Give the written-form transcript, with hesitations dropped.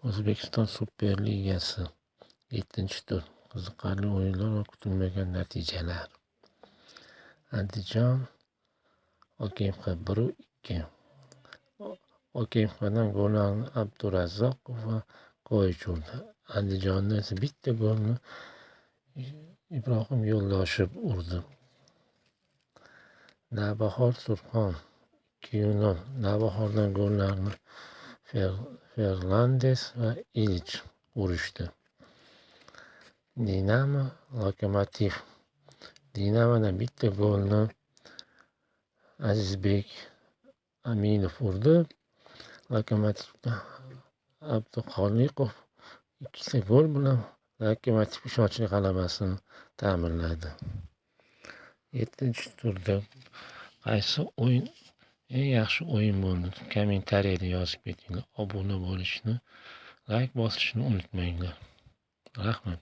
O'zbekiston Superligasi 7-tur. Qiziqarli o'yinlar va kutilmagan natijalar. Andijon OKMX 1-2. OKMXdan gollarni Abdurazzoqov va Koyich urdi. Andijonda esa bitta golni Ibrohim Yo'ldoshev urdi. Navbahor Surxon 2-0. Navbahordan gollarni Fernandes va Ilich urishdi. Dinamo Lokomotiv. Dinamodan bitta golni Azizbek Aminov urdi. Lokomotivda Abduxoliqov ikkita gol bilan Lokomotiv ishonchli g'alabasini ta'minladi. 7-turda qaysi o'yin eng yaxshi o'yin bo'ldi? Kommentariyada yozib ketinglar. Obuna bo'lishni, layk bosishni unutmanglar. Rahmat.